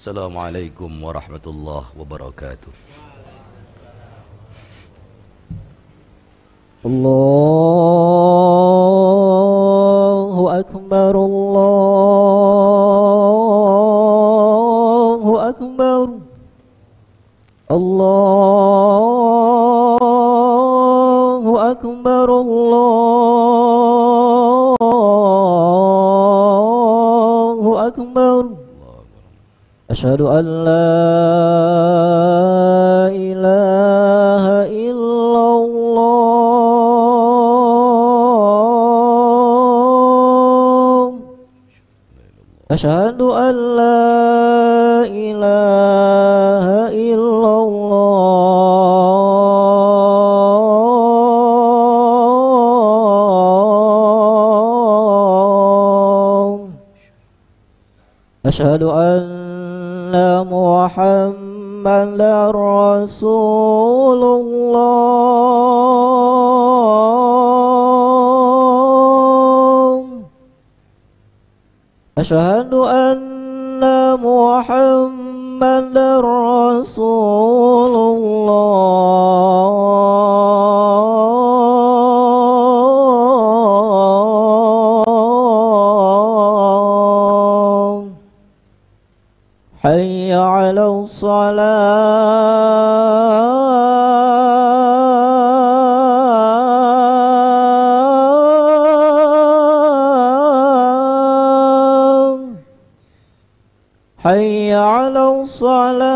Assalamualaikum warahmatullahi wabarakatuh. Allahu Akbar, Allahu Akbar, Allahu Akbar, Allahu Akbar. Asyhadu an la ilaha illallah. Asyhadu an la ilaha illallah. Asyhadu anna Muhammadar Rasulullah. Asyhadu anna Muhammadar Rasulullah. Hayya 'alas salah. Hayya 'alas salah.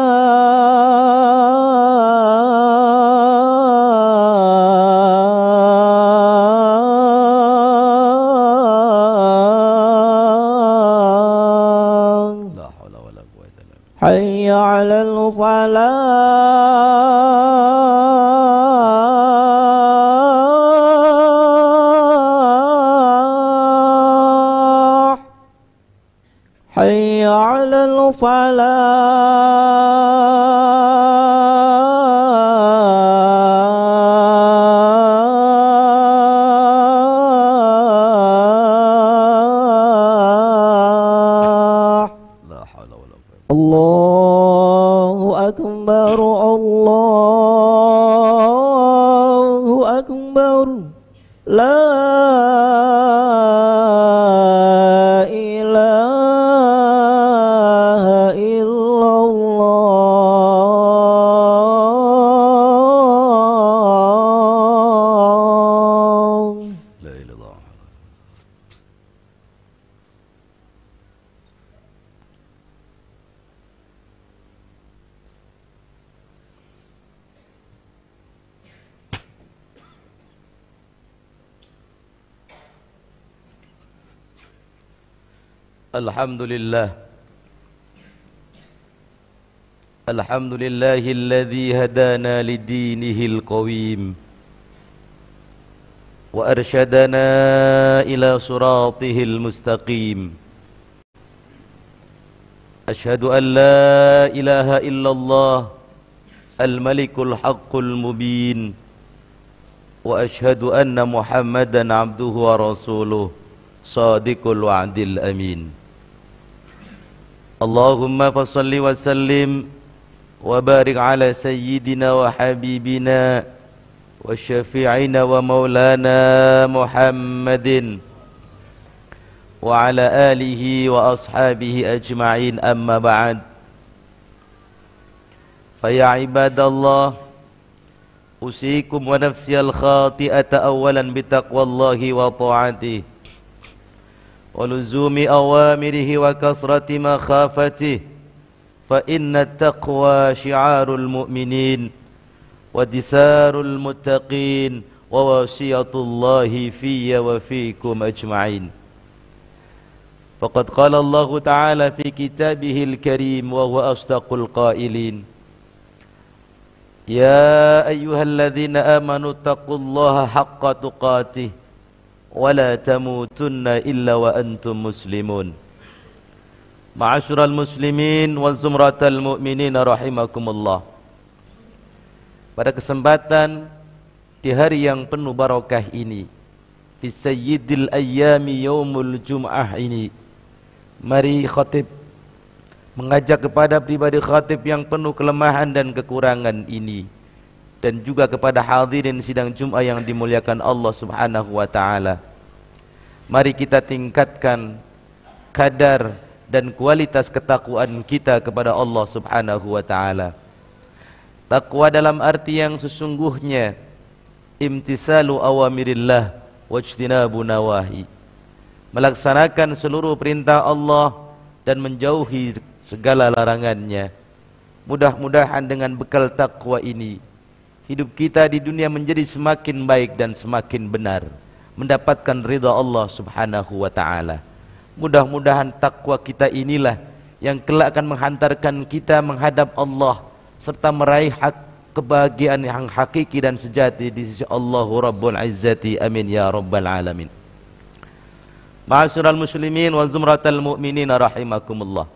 La haula wala quwwata illa billah. Hayya 'alal falah. Hayya 'alal falah. La haula wala quwwata. Allahu Akbar, Allahu Akbar. La ilaha illallah. La ilaha illallah. Alhamdulillah. Alhamdulillahilladzi hadana lidinihil qawim wa arsyadana ila siratihil mustaqim. Asyhadu an la ilaha illallah al-malikul haqqul mubin wa asyhadu anna Muhammadan abduhu wa rasuluh sadiqul wa'dil amin. Allahumma fassalli wa sallim wa barik ala sayyidina wa habibina wa syafi'ina wa maulana Muhammadin wa ala alihi wa ashabihi ajma'in, amma ba'd. Faya ibadallah, usikum wa nafsi al-khati'ata awalan bitaqwallahi wa ta'atih ولزوم أوامره وكثرة مخافته فإن التقوى شعار المؤمنين ودثار المتقين ووصية الله في وفيكم أجمعين. فقد قال الله تعالى في كتابه الكريم وهو أصدق القائلين: يا أيها الذين آمنوا اتقوا الله حق تقاته ولا تموتن إلا وأنتم مسلمون. Ma'asyiral muslimin wa zumratal mu'minin rahimakumullah. Pada kesempatan di hari yang penuh barakah ini, fi sayyidil ayyami yaumul jum'ah ini, mari khatib mengajak kepada pribadi khatib yang penuh kelemahan dan kekurangan ini, dan juga kepada hadirin sidang Jumat yang dimuliakan Allah Subhanahu wa taala. Mari kita tingkatkan kadar dan kualitas ketakwaan kita kepada Allah Subhanahu wa taala. Takwa dalam arti yang sesungguhnya imtisalu awamirillah wajtinabu nawahi, melaksanakan seluruh perintah Allah dan menjauhi segala larangannya. Mudah-mudahan dengan bekal takwa ini hidup kita di dunia menjadi semakin baik dan semakin benar, mendapatkan ridha Allah Subhanahu wa taala. Mudah-mudahan takwa kita inilah yang kelak akan menghantarkan kita menghadap Allah serta meraih kebahagiaan yang hakiki dan sejati di sisi Allah Rabbul Izzati. Amin ya rabbal alamin. Ma'asyiral muslimin wa zumratal mu'minin rahimakumullah.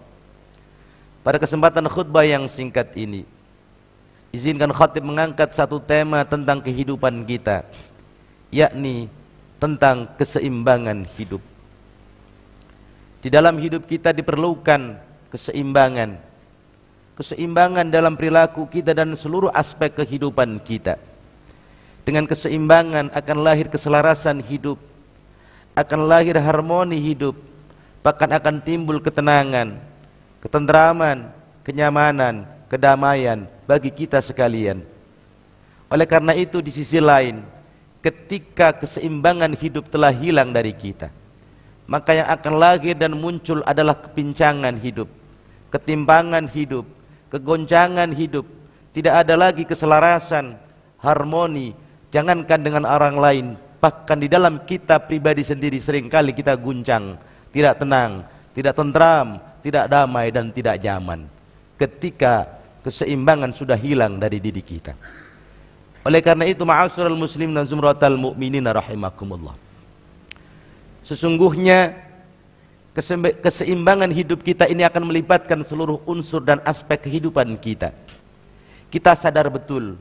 Pada kesempatan khutbah yang singkat ini, izinkan khatib mengangkat satu tema tentang kehidupan kita, yakni tentang keseimbangan hidup. Di dalam hidup kita diperlukan keseimbangan. Keseimbangan dalam perilaku kita dan seluruh aspek kehidupan kita. Dengan keseimbangan akan lahir keselarasan hidup, akan lahir harmoni hidup, bahkan akan timbul ketenangan, ketentraman, kenyamanan, kedamaian bagi kita sekalian. Oleh karena itu di sisi lain, ketika keseimbangan hidup telah hilang dari kita, maka yang akan lahir dan muncul adalah kepincangan hidup, ketimpangan hidup, kegoncangan hidup. Tidak ada lagi keselarasan, harmoni, jangankan dengan orang lain, bahkan di dalam kita pribadi sendiri seringkali kita guncang, tidak tenang, tidak tentram, tidak damai dan tidak nyaman ketika keseimbangan sudah hilang dari diri kita. Oleh karena itu, ma'asyiral muslimin dan zumratal mu'minin rahimakumullah, sesungguhnya keseimbangan hidup kita ini akan melibatkan seluruh unsur dan aspek kehidupan kita. Kita sadar betul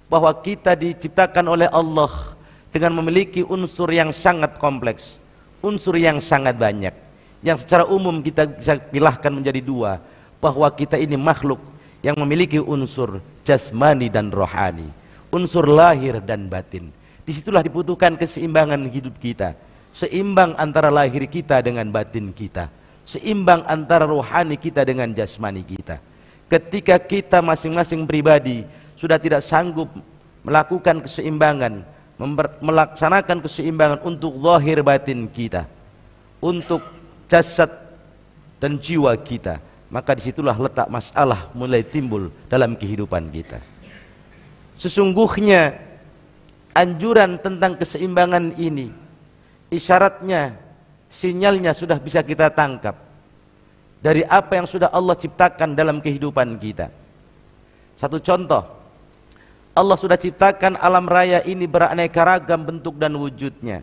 bahwa kita diciptakan oleh Allah dengan memiliki unsur yang sangat kompleks, unsur yang sangat banyak, yang secara umum kita bisa pilahkan menjadi dua, bahwa kita ini makhluk yang memiliki unsur jasmani dan rohani, unsur lahir dan batin. Disitulah dibutuhkan keseimbangan hidup kita, seimbang antara lahir kita dengan batin kita, seimbang antara rohani kita dengan jasmani kita. Ketika kita masing-masing pribadi sudah tidak sanggup melakukan keseimbangan, melaksanakan keseimbangan untuk zahir batin kita, untuk jasad dan jiwa kita, maka disitulah letak masalah mulai timbul dalam kehidupan kita. Sesungguhnya anjuran tentang keseimbangan ini, isyaratnya, sinyalnya sudah bisa kita tangkap dari apa yang sudah Allah ciptakan dalam kehidupan kita. Satu contoh, Allah sudah ciptakan alam raya ini beraneka ragam bentuk dan wujudnya.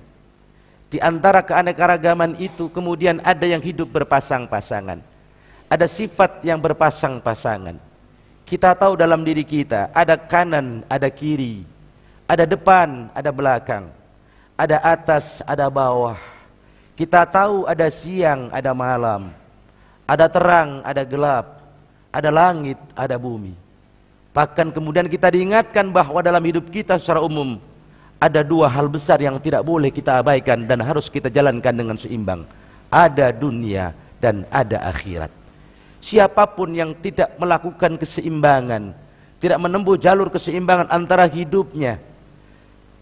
Di antara keanekaragaman itu kemudian ada yang hidup berpasang-pasangan, ada sifat yang berpasang-pasangan. Kita tahu dalam diri kita ada kanan, ada kiri, ada depan, ada belakang, ada atas, ada bawah. Kita tahu ada siang, ada malam, ada terang, ada gelap, ada langit, ada bumi. Bahkan kemudian kita diingatkan bahwa dalam hidup kita secara umum ada dua hal besar yang tidak boleh kita abaikan dan harus kita jalankan dengan seimbang. Ada dunia dan ada akhirat. Siapapun yang tidak melakukan keseimbangan, tidak menempuh jalur keseimbangan antara hidupnya,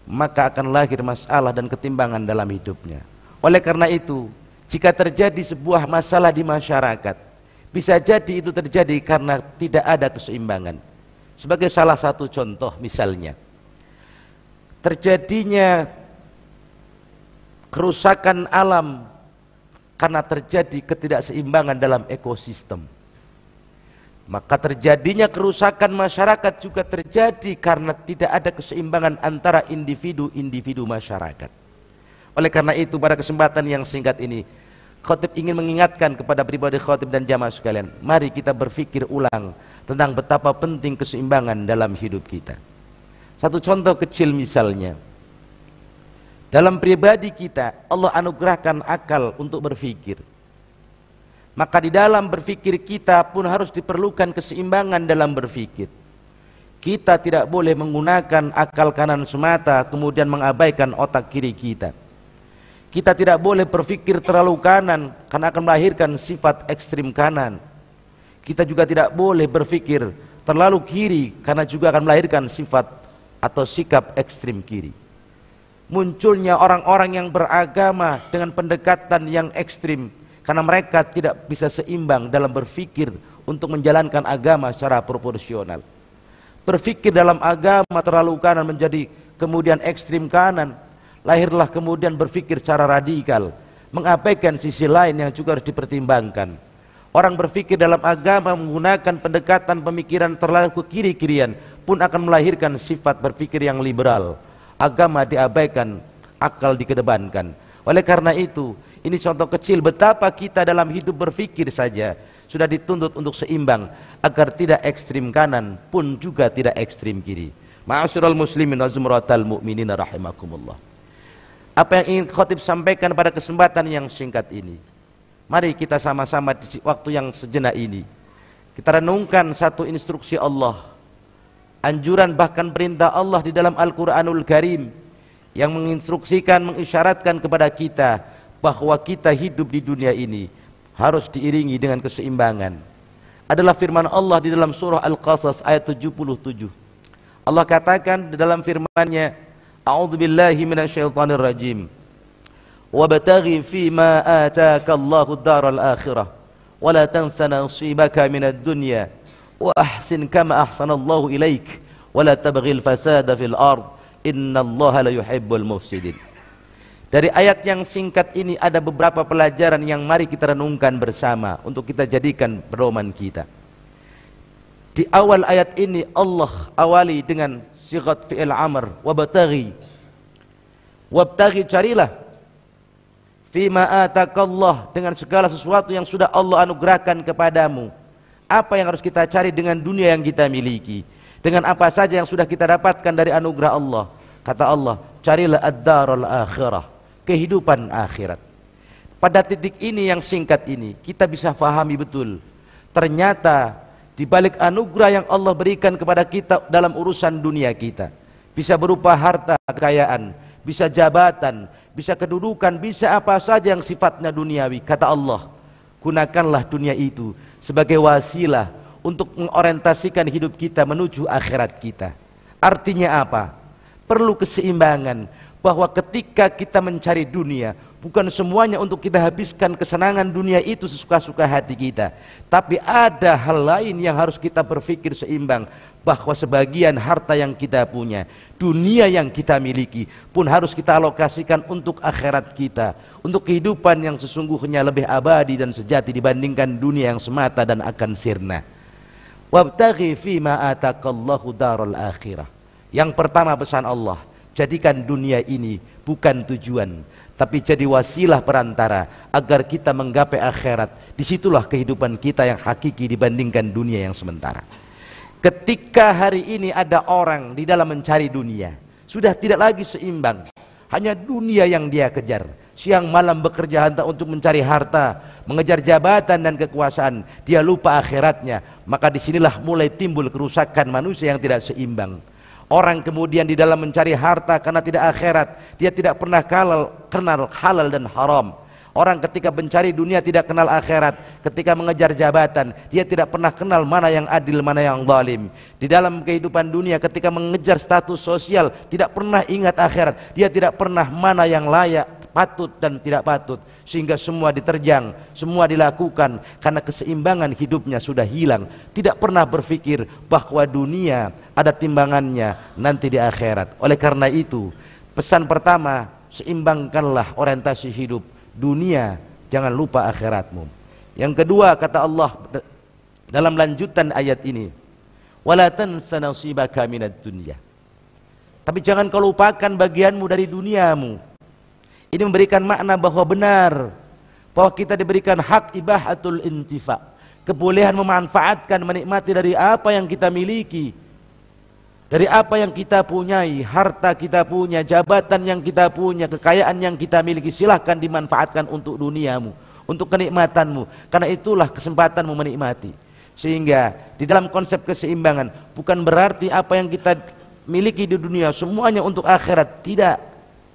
maka akan lahir masalah dan ketimbangan dalam hidupnya. Oleh karena itu, jika terjadi sebuah masalah di masyarakat, bisa jadi itu terjadi karena tidak ada keseimbangan. Sebagai salah satu contoh misalnya, terjadinya kerusakan alam karena terjadi ketidakseimbangan dalam ekosistem. Maka terjadinya kerusakan masyarakat juga terjadi karena tidak ada keseimbangan antara individu-individu masyarakat. Oleh karena itu pada kesempatan yang singkat ini, khatib ingin mengingatkan kepada pribadi khatib dan jamaah sekalian, mari kita berpikir ulang tentang betapa penting keseimbangan dalam hidup kita. Satu contoh kecil misalnya, dalam pribadi kita Allah anugerahkan akal untuk berpikir. Maka di dalam berfikir kita pun harus diperlukan keseimbangan dalam berfikir. Kita tidak boleh menggunakan akal kanan semata kemudian mengabaikan otak kiri kita. Kita tidak boleh berfikir terlalu kanan karena akan melahirkan sifat ekstrim kanan. Kita juga tidak boleh berfikir terlalu kiri karena juga akan melahirkan sifat atau sikap ekstrim kiri. Munculnya orang-orang yang beragama dengan pendekatan yang ekstrim karena mereka tidak bisa seimbang dalam berfikir untuk menjalankan agama secara proporsional. Berfikir dalam agama terlalu kanan menjadi kemudian ekstrim kanan. Lahirlah kemudian berfikir secara radikal, mengabaikan sisi lain yang juga harus dipertimbangkan. Orang berfikir dalam agama menggunakan pendekatan pemikiran terlalu ke kiri-kirian pun akan melahirkan sifat berfikir yang liberal. Agama diabaikan, akal dikedepankan. Oleh karena itu, ini contoh kecil betapa kita dalam hidup berfikir saja sudah dituntut untuk seimbang agar tidak ekstrim kanan pun juga tidak ekstrim kiri. Ma'asyiral muslimin wa zumratal mu'minin rahimakumullah. Apa yang ingin khotib sampaikan pada kesempatan yang singkat ini, mari kita sama-sama di waktu yang sejenak ini kita renungkan satu instruksi Allah, anjuran bahkan perintah Allah di dalam Al-Quranul Karim yang menginstruksikan, mengisyaratkan kepada kita bahwa kita hidup di dunia ini harus diiringi dengan keseimbangan. Adalah firman Allah di dalam surah Al-Qasas ayat 77. Allah katakan di dalam firman-Nya, A'udzu billahi minasyaitonir rajim. Wabtaghi fima ataka Allahu ad-daral akhirah wa la tansa nasibaka minad dunya wa ahsin kama ahsanallahu ilaik wa la tabghil fasada fil ard innallaha la yuhibbul mufsidin. Dari ayat yang singkat ini ada beberapa pelajaran yang mari kita renungkan bersama untuk kita jadikan pedoman kita. Di awal ayat ini Allah awali dengan sighat fi'il amr, wabtaghi. Wabtaghi, carilah, fima atakallah, dengan segala sesuatu yang sudah Allah anugerahkan kepadamu. Apa yang harus kita cari dengan dunia yang kita miliki? Dengan apa saja yang sudah kita dapatkan dari anugerah Allah? Kata Allah, carilah ad-daral akhirah, kehidupan akhirat. Pada titik ini yang singkat ini kita bisa fahami betul, ternyata di balik anugerah yang Allah berikan kepada kita dalam urusan dunia kita, bisa berupa harta kekayaan, bisa jabatan, bisa kedudukan, bisa apa saja yang sifatnya duniawi. Kata Allah, gunakanlah dunia itu sebagai wasilah untuk mengorientasikan hidup kita menuju akhirat kita. Artinya apa? Perlu keseimbangan, bahwa ketika kita mencari dunia, bukan semuanya untuk kita habiskan kesenangan dunia itu sesuka-suka hati kita, tapi ada hal lain yang harus kita berpikir seimbang, bahwa sebagian harta yang kita punya, dunia yang kita miliki pun harus kita alokasikan untuk akhirat kita, untuk kehidupan yang sesungguhnya lebih abadi dan sejati dibandingkan dunia yang semata dan akan sirna. Wabtaghi fima atakallahu daral akhirah. Yang pertama pesan Allah, jadikan dunia ini bukan tujuan, tapi jadi wasilah perantara agar kita menggapai akhirat. Disitulah kehidupan kita yang hakiki dibandingkan dunia yang sementara. Ketika hari ini ada orang di dalam mencari dunia, sudah tidak lagi seimbang, hanya dunia yang dia kejar. Siang malam bekerja hanya untuk mencari harta, mengejar jabatan dan kekuasaan, dia lupa akhiratnya. Maka disinilah mulai timbul kerusakan manusia yang tidak seimbang. Orang kemudian di dalam mencari harta karena tidak akhirat, dia tidak pernah kenal halal dan haram. Orang ketika mencari dunia tidak kenal akhirat. Ketika mengejar jabatan, dia tidak pernah kenal mana yang adil, mana yang zalim. Di dalam kehidupan dunia ketika mengejar status sosial, tidak pernah ingat akhirat. Dia tidak pernah mana yang layak, patut dan tidak patut. Sehingga semua diterjang, semua dilakukan karena keseimbangan hidupnya sudah hilang. Tidak pernah berpikir bahwa dunia ada timbangannya nanti di akhirat. Oleh karena itu, pesan pertama, seimbangkanlah orientasi hidup. Dunia, jangan lupa akhiratmu. Yang kedua, kata Allah dalam lanjutan ayat ini, wala tansa nasibaka minad dunya. Tapi jangan kau lupakan bagianmu dari duniamu. Ini memberikan makna bahwa benar bahwa kita diberikan hak ibahatul intifa, kebolehan memanfaatkan, menikmati dari apa yang kita miliki, dari apa yang kita punyai, harta kita punya, jabatan yang kita punya, kekayaan yang kita miliki. Silahkan dimanfaatkan untuk duniamu, untuk kenikmatanmu. Karena itulah kesempatanmu menikmati. Sehingga di dalam konsep keseimbangan bukan berarti apa yang kita miliki di dunia semuanya untuk akhirat, tidak.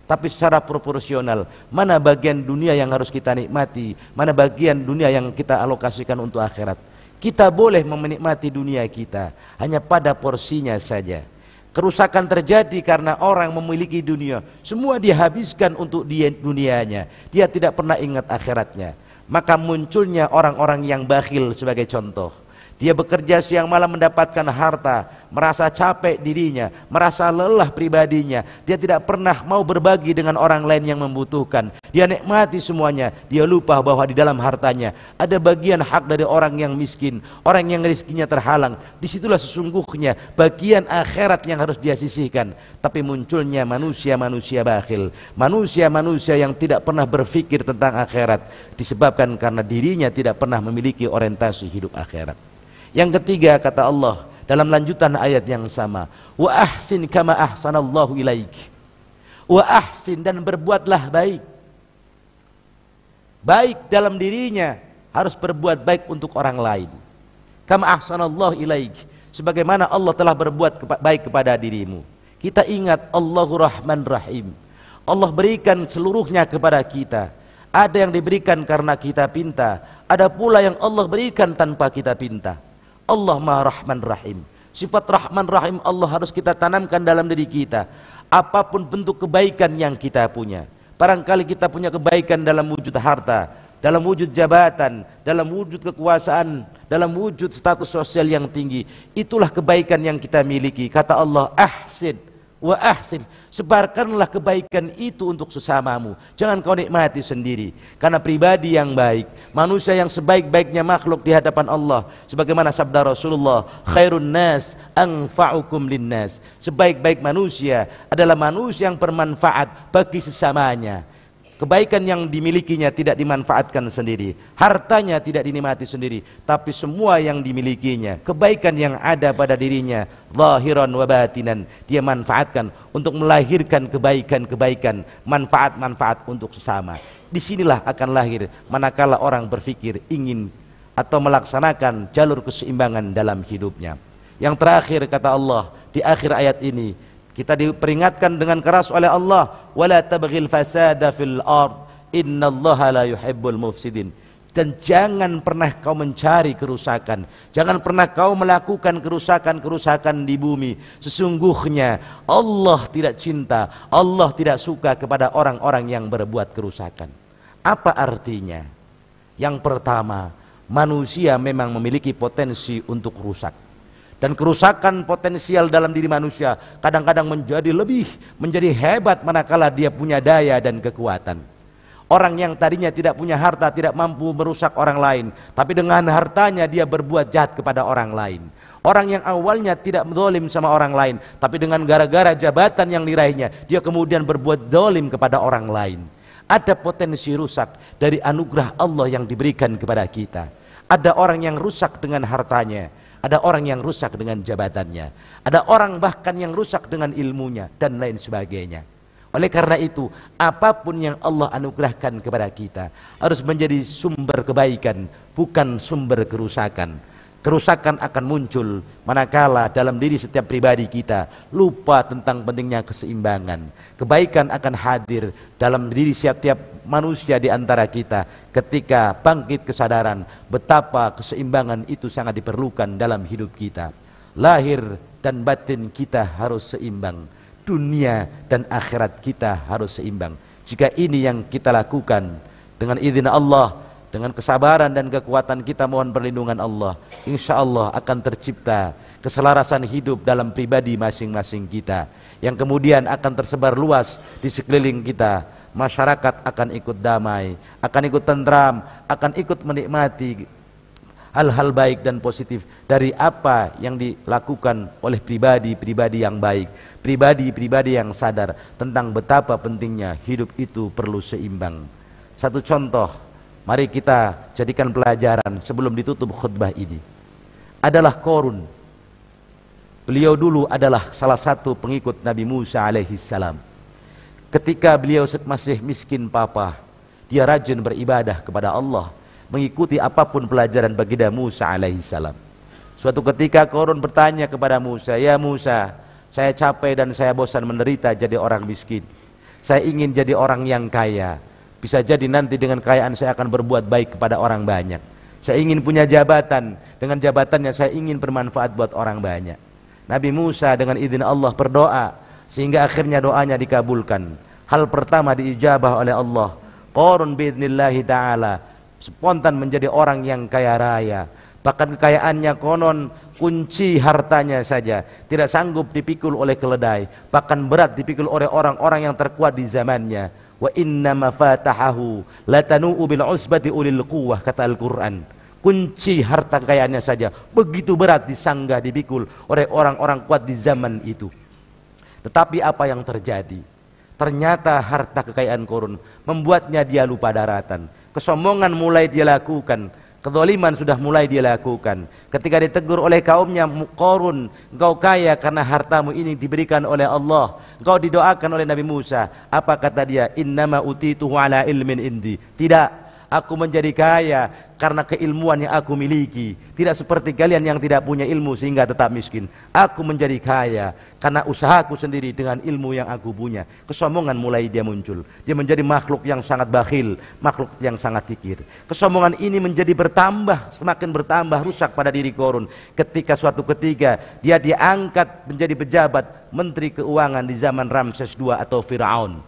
Tapi secara proporsional, mana bagian dunia yang harus kita nikmati, mana bagian dunia yang kita alokasikan untuk akhirat. Kita boleh menikmati dunia kita, hanya pada porsinya saja. Kerusakan terjadi karena orang memiliki dunia, semua dihabiskan untuk dunianya. Dia tidak pernah ingat akhiratnya. Maka munculnya orang-orang yang bakhil sebagai contoh. Dia bekerja siang malam mendapatkan harta, merasa capek dirinya, merasa lelah pribadinya. Dia tidak pernah mau berbagi dengan orang lain yang membutuhkan. Dia nikmati semuanya, dia lupa bahwa di dalam hartanya ada bagian hak dari orang yang miskin, orang yang rezekinya terhalang. Disitulah sesungguhnya bagian akhirat yang harus dia sisihkan. Tapi munculnya manusia-manusia bakhil, manusia-manusia yang tidak pernah berpikir tentang akhirat, disebabkan karena dirinya tidak pernah memiliki orientasi hidup akhirat. Yang ketiga, kata Allah dalam lanjutan ayat yang sama, wa ahsin kama ahsanallahu ilaik. Wa ahsin, dan berbuatlah baik. Baik dalam dirinya, harus berbuat baik untuk orang lain. Kama ahsanallahu ilaik, sebagaimana Allah telah berbuat baik kepada dirimu. Kita ingat Allahu Rahman Rahim. Allah berikan seluruhnya kepada kita. Ada yang diberikan karena kita pinta, ada pula yang Allah berikan tanpa kita pinta. Allah Maha Rahman Rahim. Sifat Rahman Rahim Allah harus kita tanamkan dalam diri kita. Apapun bentuk kebaikan yang kita punya. Barangkali kita punya kebaikan dalam wujud harta, dalam wujud jabatan, dalam wujud kekuasaan, dalam wujud status sosial yang tinggi. Itulah kebaikan yang kita miliki. Kata Allah, ahsin wa ahsin. Sebarkanlah kebaikan itu untuk sesamamu. Jangan kau nikmati sendiri. Karena pribadi yang baik, manusia yang sebaik-baiknya makhluk di hadapan Allah, sebagaimana sabda Rasulullah, khairun nas anfa'ukum linnas. Sebaik-baik manusia adalah manusia yang bermanfaat bagi sesamanya. Kebaikan yang dimilikinya tidak dimanfaatkan sendiri, hartanya tidak dinikmati sendiri, tapi semua yang dimilikinya, kebaikan yang ada pada dirinya, zahiran wa batinan, dia manfaatkan untuk melahirkan kebaikan-kebaikan, manfaat-manfaat untuk sesama. Disinilah akan lahir manakala orang berpikir ingin atau melaksanakan jalur keseimbangan dalam hidupnya. Yang terakhir, kata Allah di akhir ayat ini, kita diperingatkan dengan keras oleh Allah, wala tabghil fasada fil ard innallaha la yuhibbul mufsidin. Dan jangan pernah kau mencari kerusakan, jangan pernah kau melakukan kerusakan-kerusakan di bumi. Sesungguhnya Allah tidak cinta, Allah tidak suka kepada orang-orang yang berbuat kerusakan. Apa artinya? Yang pertama, manusia memang memiliki potensi untuk rusak. Dan kerusakan potensial dalam diri manusia kadang-kadang menjadi hebat manakala dia punya daya dan kekuatan. Orang yang tadinya tidak punya harta, tidak mampu merusak orang lain, tapi dengan hartanya dia berbuat jahat kepada orang lain. Orang yang awalnya tidak zalim sama orang lain, tapi dengan gara-gara jabatan yang diraihnya, dia kemudian berbuat zalim kepada orang lain. Ada potensi rusak dari anugerah Allah yang diberikan kepada kita. Ada orang yang rusak dengan hartanya, ada orang yang rusak dengan jabatannya, ada orang bahkan yang rusak dengan ilmunya, dan lain sebagainya. Oleh karena itu, apapun yang Allah anugerahkan kepada kita harus menjadi sumber kebaikan, bukan sumber kerusakan. Kerusakan akan muncul manakala dalam diri setiap pribadi kita lupa tentang pentingnya keseimbangan. Kebaikan akan hadir dalam diri setiap manusia di antara kita ketika bangkit kesadaran betapa keseimbangan itu sangat diperlukan dalam hidup kita. Lahir dan batin kita harus seimbang, dunia dan akhirat kita harus seimbang. Jika ini yang kita lakukan dengan izin Allah, dengan kesabaran dan kekuatan kita mohon perlindungan Allah, insya Allah akan tercipta keselarasan hidup dalam pribadi masing-masing kita, yang kemudian akan tersebar luas di sekeliling kita. Masyarakat akan ikut damai, akan ikut tentram, akan ikut menikmati hal-hal baik dan positif dari apa yang dilakukan oleh pribadi-pribadi yang baik, pribadi-pribadi yang sadar tentang betapa pentingnya hidup itu perlu seimbang. Satu contoh, mari kita jadikan pelajaran sebelum ditutup khutbah ini, adalah Qarun. Beliau dulu adalah salah satu pengikut Nabi Musa alaihissalam. Ketika beliau masih miskin papa, Dia rajin beribadah kepada Allah, mengikuti apapun pelajaran baginda Musa alaihissalam. Suatu ketika Qarun bertanya kepada Musa, "Ya Musa, saya capek dan saya bosan menderita jadi orang miskin. Saya ingin jadi orang yang kaya. Bisa jadi nanti dengan kekayaan saya akan berbuat baik kepada orang banyak. Saya ingin punya jabatan, dengan jabatannya saya ingin bermanfaat buat orang banyak." Nabi Musa dengan izin Allah berdoa, sehingga akhirnya doanya dikabulkan. Hal pertama diijabah oleh Allah. Qarun biidnillahi ta'ala spontan menjadi orang yang kaya raya. Bahkan kekayaannya konon kunci hartanya saja tidak sanggup dipikul oleh keledai, bahkan berat dipikul oleh orang-orang yang terkuat di zamannya. Wa inna mafatahahu latanu'u bil usbati ulil quwwah, kata Al-Quran. Kunci harta kekayaannya saja begitu berat disanggah dipikul oleh orang-orang kuat di zaman itu. Tetapi apa yang terjadi? Ternyata harta kekayaan Qarun membuatnya dia lupa daratan. Kesombongan mulai dia lakukan, kezaliman sudah mulai dia lakukan. Ketika ditegur oleh kaumnya, "Qarun, engkau kaya karena hartamu ini diberikan oleh Allah. Engkau didoakan oleh Nabi Musa." Apa kata dia? "Innama utituhu ala ilmin indi." Tidak, aku menjadi kaya karena keilmuan yang aku miliki. Tidak seperti kalian yang tidak punya ilmu sehingga tetap miskin. Aku menjadi kaya karena usahaku sendiri dengan ilmu yang aku punya. Kesombongan mulai dia muncul. Dia menjadi makhluk yang sangat bakhil, makhluk yang sangat kikir. Kesombongan ini menjadi bertambah, semakin bertambah rusak pada diri Qarun. Ketika suatu ketika dia diangkat menjadi pejabat menteri keuangan di zaman Ramses II atau Firaun.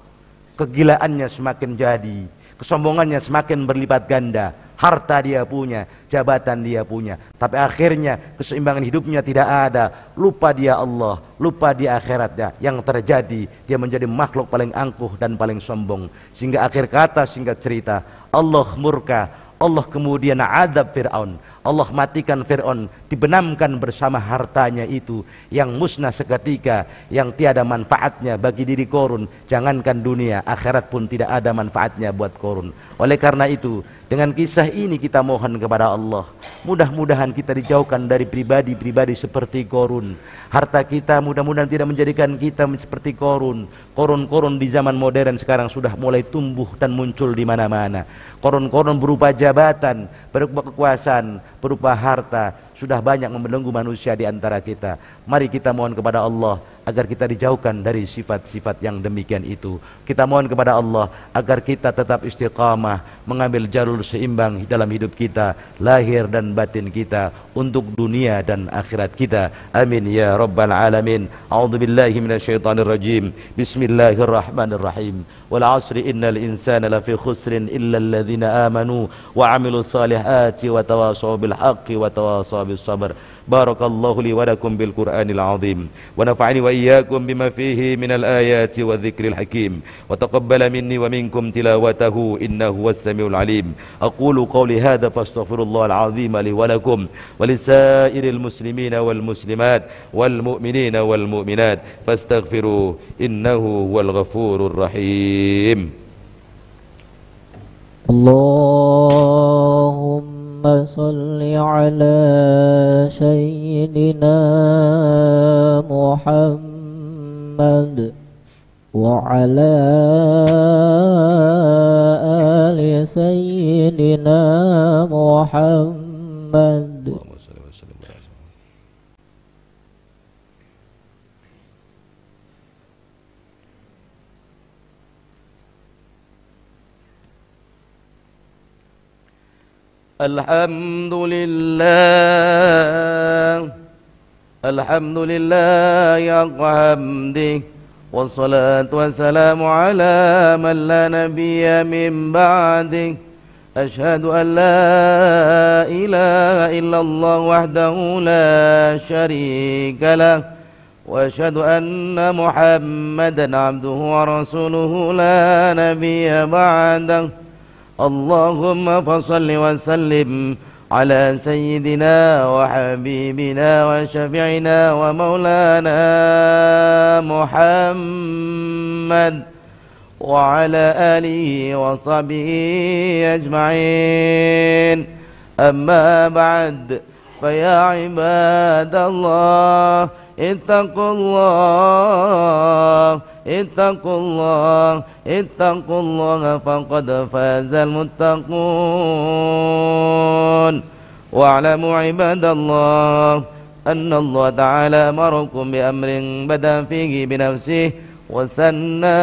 Kegilaannya semakin jadi, kesombongannya semakin berlipat ganda. Harta dia punya, jabatan dia punya, tapi akhirnya keseimbangan hidupnya tidak ada. Lupa dia Allah, lupa dia akhiratnya. Yang terjadi, dia menjadi makhluk paling angkuh dan paling sombong. Sehingga akhir kata, singkat cerita, Allah murka. Allah kemudian azab Fir'aun. Allah matikan Fir'aun, dibenamkan bersama hartanya itu yang musnah seketika, yang tiada manfaatnya bagi diri Qarun. Jangankan dunia, akhirat pun tidak ada manfaatnya buat Qarun. Oleh karena itu, dengan kisah ini kita mohon kepada Allah, mudah-mudahan kita dijauhkan dari pribadi-pribadi seperti Qarun. Harta kita mudah-mudahan tidak menjadikan kita seperti Qarun. Qarun di zaman modern sekarang sudah mulai tumbuh dan muncul di mana-mana. Qarun berupa jabatan, berupa kekuasaan, berupa harta, sudah banyak membelenggu manusia di antara kita. Mari kita mohon kepada Allah agar kita dijauhkan dari sifat-sifat yang demikian itu. Kita mohon kepada Allah agar kita tetap istiqamah, mengambil jalur seimbang dalam hidup kita, lahir dan batin kita, untuk dunia dan akhirat kita. Amin ya rabbal alamin. A'udzubillahi minasyaitonir rajim. Bismillahirrahmanirrahim. Wal 'asri innal insana lafi khusrin illa alladhina amanu wa 'amilus salihati wa tawassaw bil haqqi wa tawassaw bis sabr. Barakallahu li wa lakum bil Qur'anil 'azim wa nafa'ani wa iyyakum bima fihi minal ayati wa dzikril hakim wa taqabbala minni wa minkum tilawatahu innahu was samiul 'alim. Aqulu qawli hadza fastaghfirullahal 'azim li wa lakum wa lisairil muslimina wal muslimat wal mu'minina wal mu'minat fastaghfiru innahu wal ghafurur rahim. Allahumma salli ala sayyidina Muhammad wa ala ali sayyidina Muhammad. Alhamdulillah, alhamdulillah ya hamdi, wassalatu wassalamu ala man la nabiyya min ba'di. Ashhadu an la ilaha illallah wahdahu la syarika lah, wa ashhadu anna Muhammadan abduhu wa rasuluhu la nabiyya ba'dah. Allahumma fasalli wa sallim ala sayyidina wa habibina wa syafi'ina wa maulana Muhammad wa ala alihi wa sahbihi ajma'in. Amma ba'd, fa ya ibadallah ittaqullah اتقوا الله فقد فاز المتقون. واعلموا عباد الله أن الله تعالى أمركم بأمر بدأ فيه بنفسه وثنى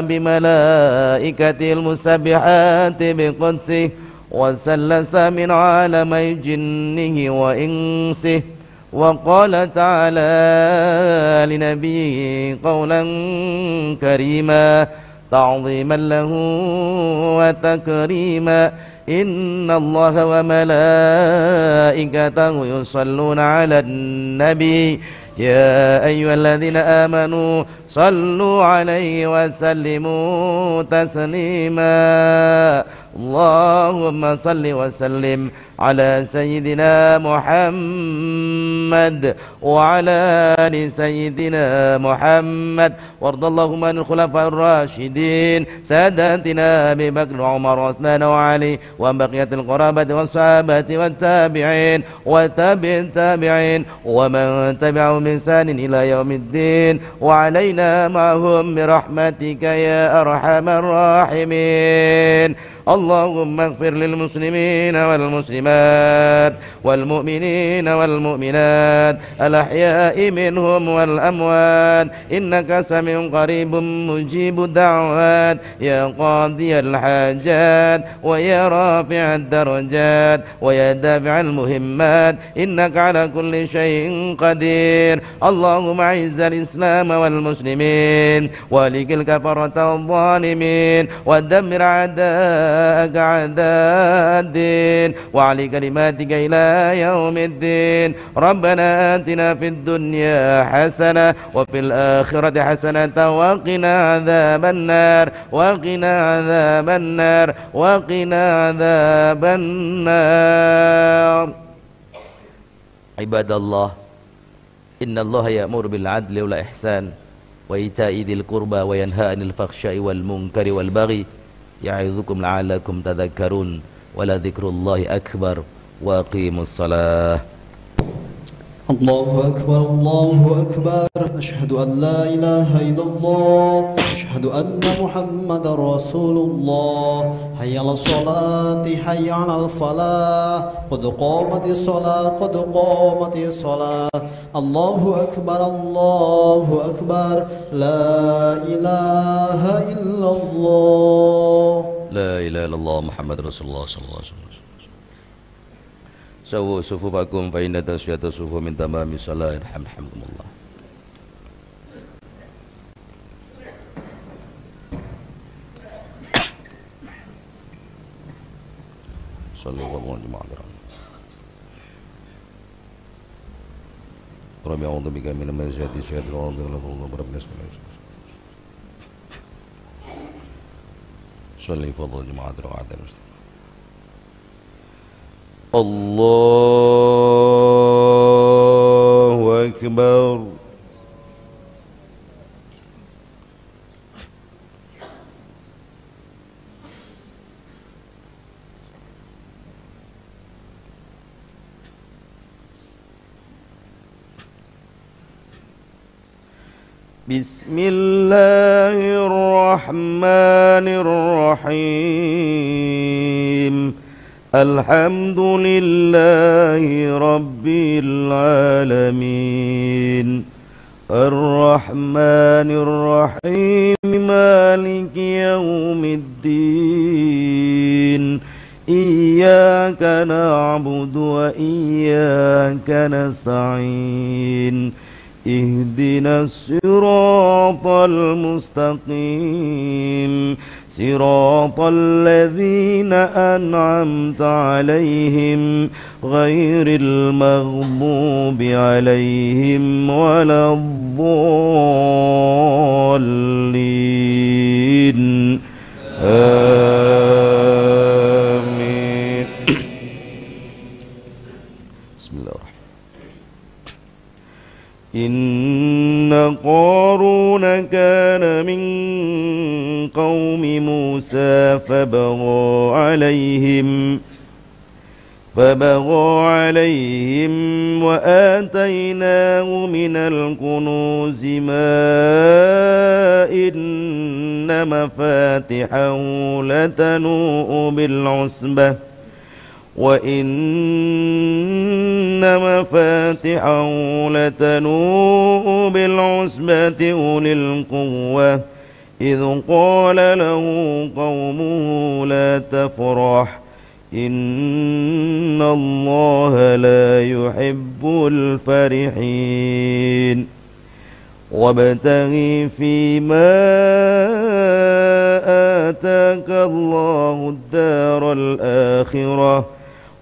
بملائكته المسبحات بقدسه وثلث من عالمي جنه وإنسه. وقال تعالى لنبيه قولا كريما تعظيما له وتكريما إن الله وملائكته يصلون على النبي يا أيها الذين آمنوا صلوا عليه وسلموا تسليما. اللهم صل وسلم على سيدنا محمد وعلى آل سيدنا محمد. وارض اللهم عن الخلفاء الراشدين ساداتنا أبي بكر وعمر وعثمان وعلي وعن بقية القرابة والصحابة والتابعين وتابع التابعين ومن تبعهم بإحسان إلى يوم الدين وعلينا معهم برحمتك يا أرحم الراحمين. اللهم اغفر للمسلمين والمسلمات والمؤمنين والمؤمنات الأحياء منهم والأموات إنك سميع قريب مجيب الدعوات يا قاضي الحاجات ويا رافع الدرجات ويا دافع المهمات إنك على كل شيء قدير. اللهم أعز الإسلام والمسلمين وأهلك الكفرة والظالمين ودمر أعداءك أعداء الدين وعلي كلماتك إلى يوم الدين. ربنا آتنا في الدنيا حسنة وفي الآخرة حسنة وقنا عذاب النار وقنا عذاب النار وقنا عذاب النار. عباد الله إن الله يأمر بالعدل والإحسان وإيتاء ذي القربى وينهى عن الفحشاء والمنكر والبغي يعظكم لعلكم تذكرون ولذكر الله أكبر وأقيموا الصلاة. الله أكبر الله أكبر أشهد أن لا إله إلا الله أشهد أن محمد رسول الله. حي على الصلاة حي على الفلاح قد قامت الصلاة قد قامت الصلاة. الله أكبر الله أكبر لا إله إلا الله لا إله إلا الله محمد رسول الله صلى الله عليه وسلم. سووا صفوفكم فإن تسوية الصفوف من تمام الصلاة. يرحمكم الله. صلوا والله جماعة رب أعوذ بك من همزات الشياطين ورب الناس. صلي فضل جماعة رعاة المسلمين. الله أكبر. بسم الله الرحمن الرحيم. الحمد لله رب العالمين الرحمن الرحيم مالك يوم الدين إياك نعبد وإياك نستعين اهدنا الصراط المستقيم صراط الذين أنعمت عليهم غير المغضوب عليهم ولا الضالين آمين. بسم الله الرحمن الرحيم. إن قارون كان من قوم موسى فبغى عليهم فبغى عليهم وآتيناه من الكنوز ما إن مفاتحه لتنوء بالعصبة وإن مفاتحه لتنوء بالعصبة أولي القوة إذ قال له قومه لا تفرح إن الله لا يحب الفرحين وابتغ فيما آتاك الله الدار الآخرة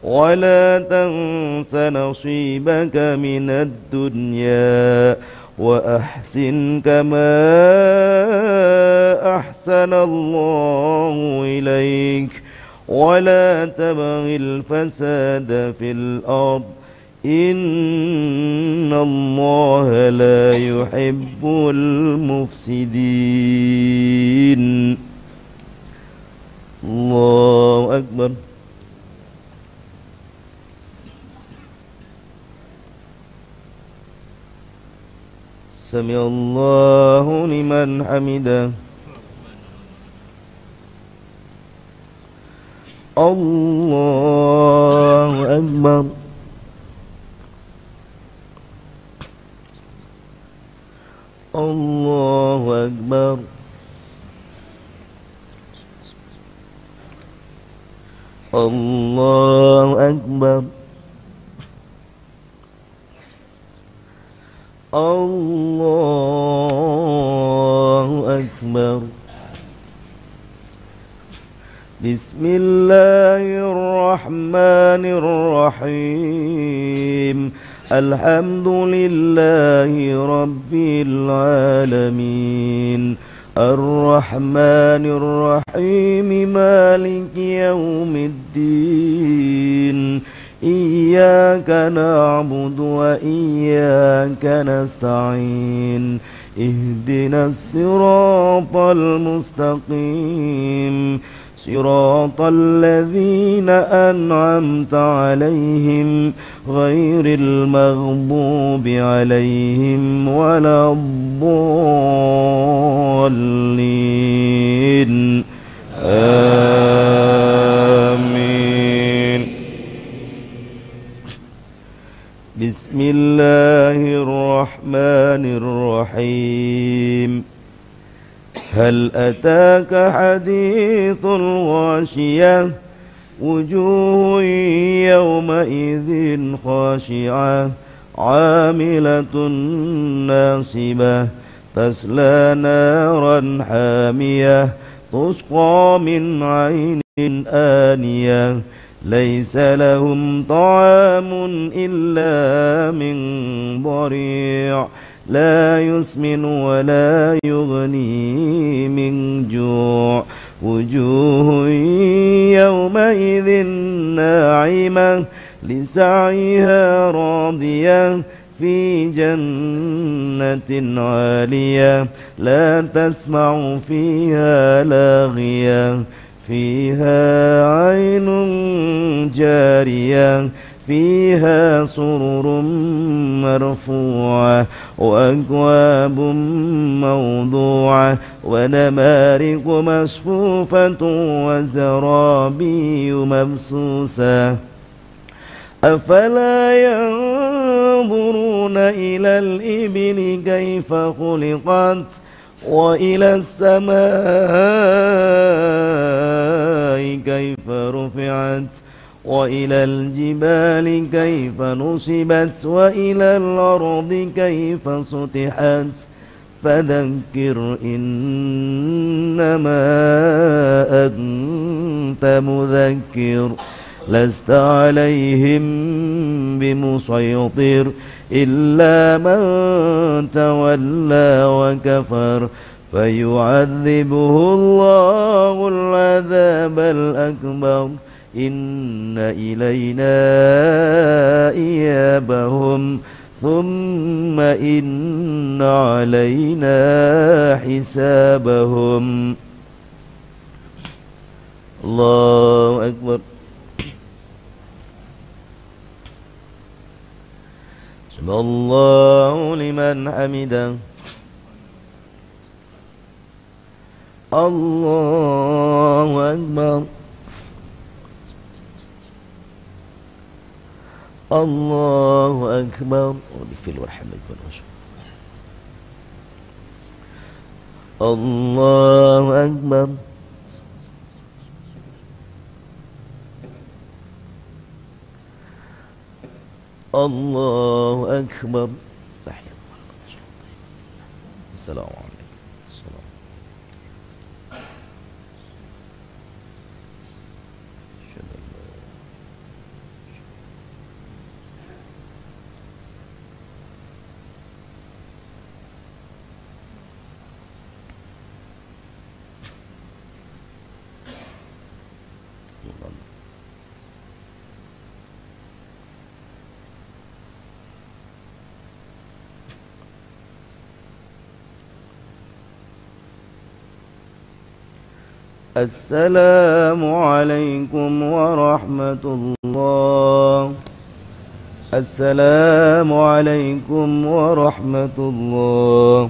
ولا تنس نصيبك من الدنيا وأحسن كما أحسن الله إليك ولا تبغ الفساد في الأرض إن الله لا يحب المفسدين. الله أكبر. سمع الله لمن حمده. الله أكبر. الله أكبر. الله أكبر. الله أكبر. بسم الله الرحمن الرحيم. الحمد لله رب العالمين الرحمن الرحيم مالك يوم الدين إياك نعبد وإياك نستعين اهدنا الصراط المستقيم صراط الذين أنعمت عليهم غير المغضوب عليهم ولا الضالين آمين. بسم الله الرحمن الرحيم. هل أتاك حديث الغاشية وجوه يومئذ خاشعة عاملة ناصبة تصلى نارا حامية تسقى من عين آنية ليس لهم طعام إلا من ضريع لا يسمن ولا يغني من جوع وجوه يومئذ ناعمة لسعيها راضية في جنة عالية لا تسمع فيها لاغية فيها عين جارية فيها سرر مرفوعة وأكواب موضوعة ونمارق مصفوفة وزرابي مبثوثة أفلا ينظرون إلى الإبل كيف خلقت وإلى السماء كيف رفعت وإلى الجبال كيف نصبت وإلى الأرض كيف سطحت فذكر إنما أنت مذكر لست عليهم بمسيطر إلا من تولى وكفر فيعذبه الله العذاب الأكبر إن إلينا إيابهم ثم إن علينا حسابهم. الله أكبر. سمع الله لمن حمده الله أكبر الله أكبر ولفل والحمد والرشد الله أكبر الله أكبر. السلام عليكم. السلام عليكم ورحمة الله. السلام عليكم ورحمة الله.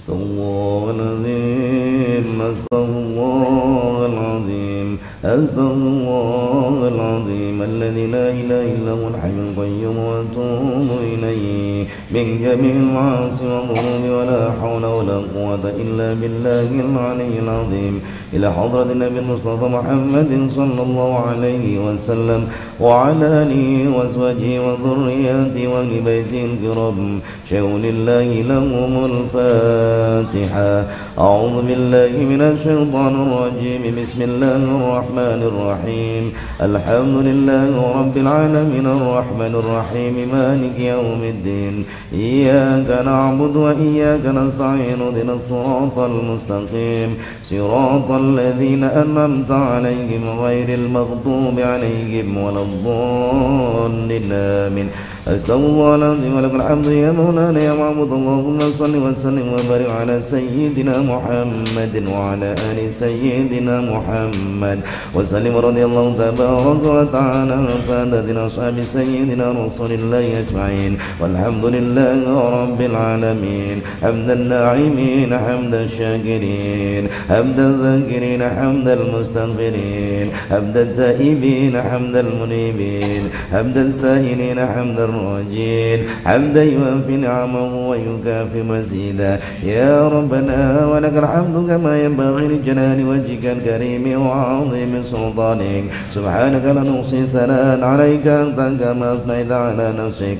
استغفر الله العظيم استغفر الله العظيم استغفر الله العظيم الذي لا إله إلا هو الحي القيوم وأتوب إليه من جميع المعاصي والذنوب ولا حول ولا قوة إلا بالله العلي العظيم إلى حضرة النبي المصطفى محمد صلى الله عليه وسلم وعلى آله وأزواجه وذرياته وأهل بيته الكرام شهود لله لهم الفاتحة. أعوذ بالله من الشيطان الرجيم بسم الله الرحمن الرحيم الحمد لله رب العالمين الرحمن الرحيم مالك يوم الدين إياك نعبد وإياك نستعين اهدنا الصراط المستقيم صراط الذين أنعمت عليهم غير المغضوب عليهم ولا الضالين آمين. أستغفر الله العظيم ولك الحمد يا مولانا يا معبود. اللهم صل وسلم وبارك على سيدنا محمد وعلى آل سيدنا محمد وسلم رضي الله تبارك وتعالى عن سادتنا أصحاب سيدنا رسول الله أجمعين والحمد لله رب العالمين. حمد الناعمين حمد الشاكرين حمد الذاكرين حمد المستغفرين حمد التائبين حمد المنيبين حمد السائلين حمد الراجين حمدا يوافي نعمه ويكافي مزيدا. يا ربنا ولك الحمد كما ينبغي لجلال وجهك الكريم وعظيم سلطانك. سبحانك لا نحصي ثناء عليك أنت كما أثنيت على نفسك.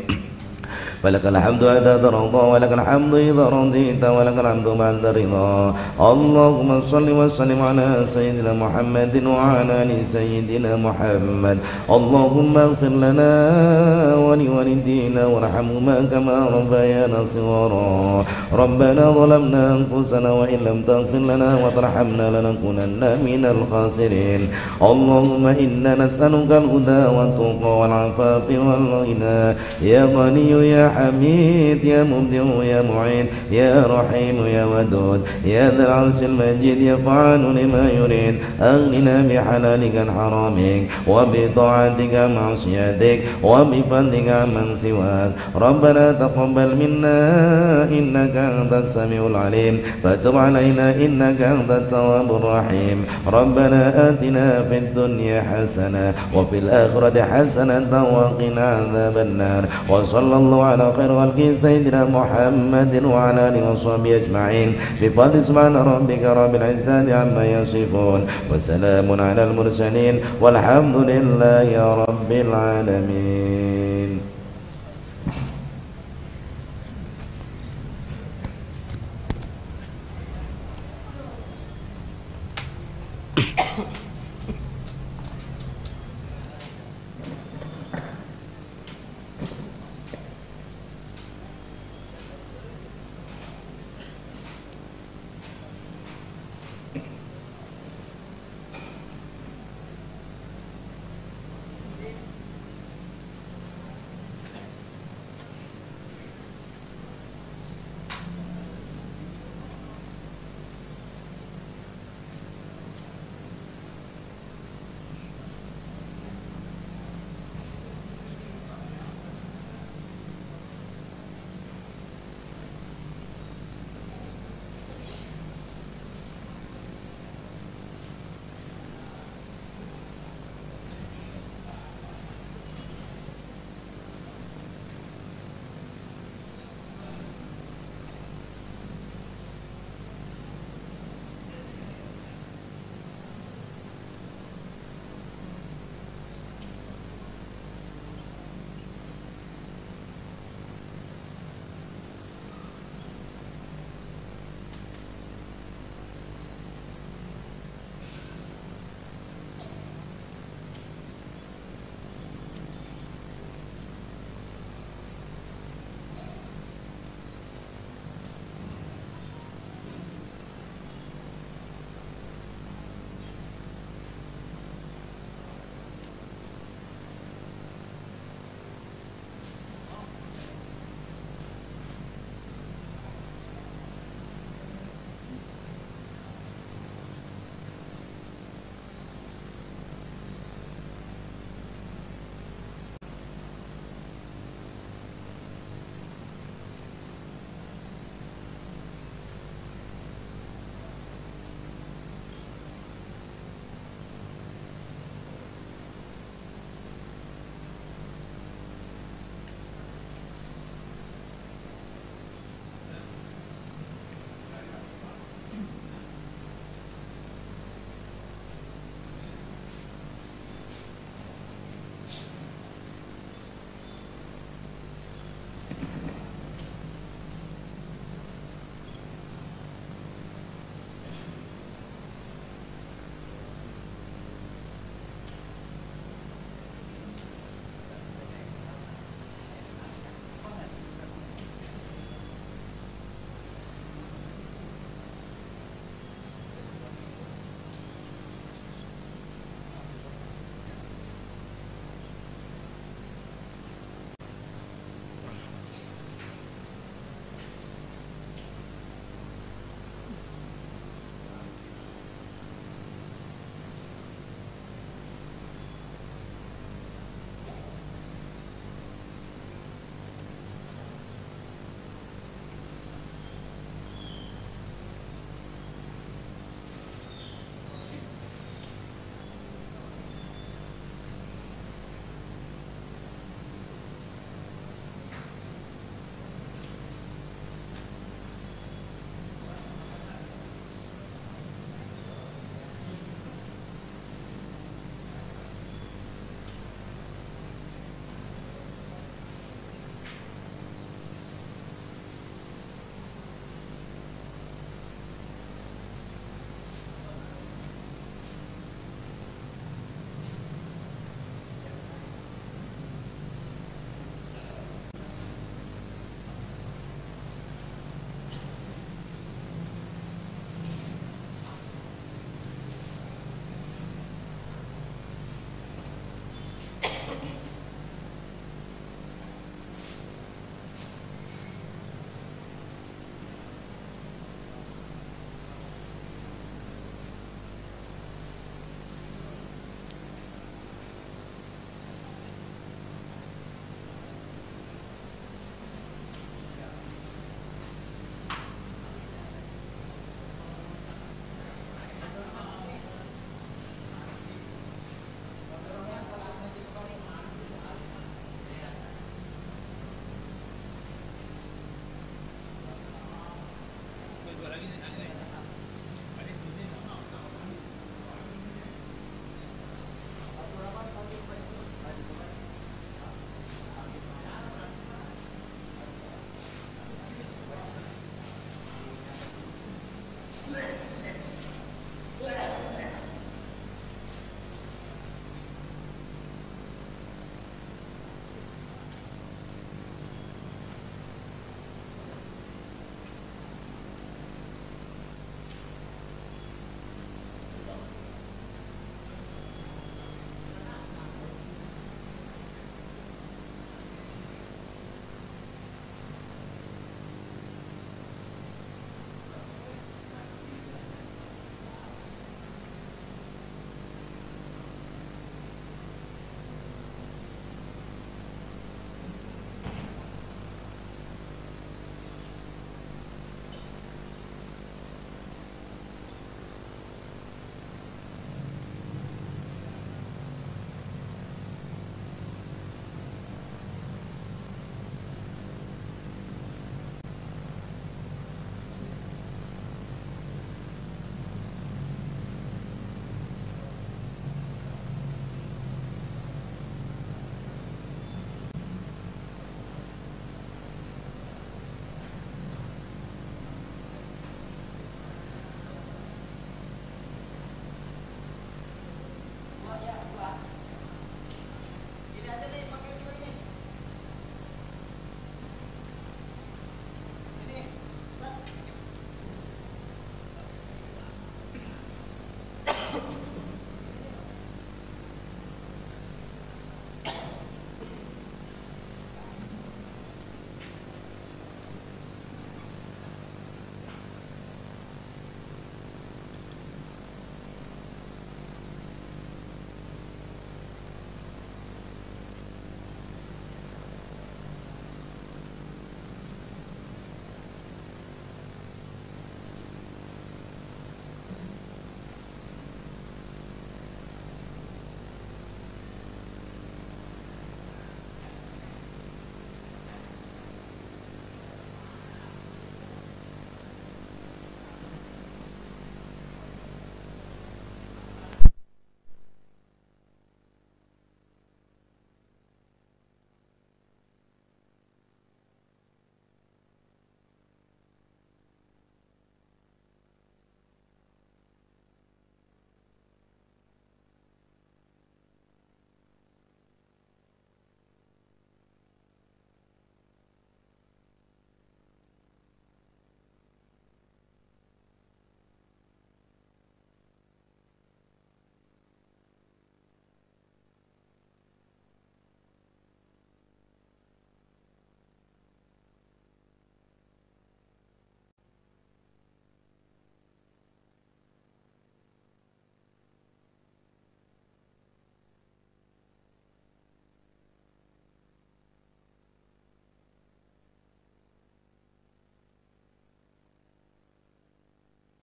فلك الحمد إذا ترضى ولك الحمد إذا رضيت ولك الحمد بعد رضا. اللهم صل وسلم على سيدنا محمد وعلى آل سيدنا محمد. اللهم اغفر لنا ولوالدينا وارحمهما كما ربيانا صغارا. ربنا ظلمنا أنفسنا وإن لم تغفر لنا وترحمنا لنكونن من الخاسرين. اللهم إنا نسألك الهدى والتقى والعفاف والغنى يا غني يا حميد يا مبدع يا معين يا رحيم يا ودود يا ذا العرش المجيد يا فعال لما يريد. أغننا بحلالك عن حرامك وبطاعتك عن معصيتك وبفضلك عمن سواك. ربنا تقبل منا إنك أنت السميع العليم فتب علينا إنك أنت التواب الرحيم. ربنا آتنا في الدنيا حسنة وفي الآخرة حسنة وقنا عذاب النار. وصلى الله على خير خلقه سيدنا محمد وعلى آله وصحبه أجمعين بفضل سبحان ربك رب العزة عما يصفون وسلام على المرسلين والحمد لله رب العالمين.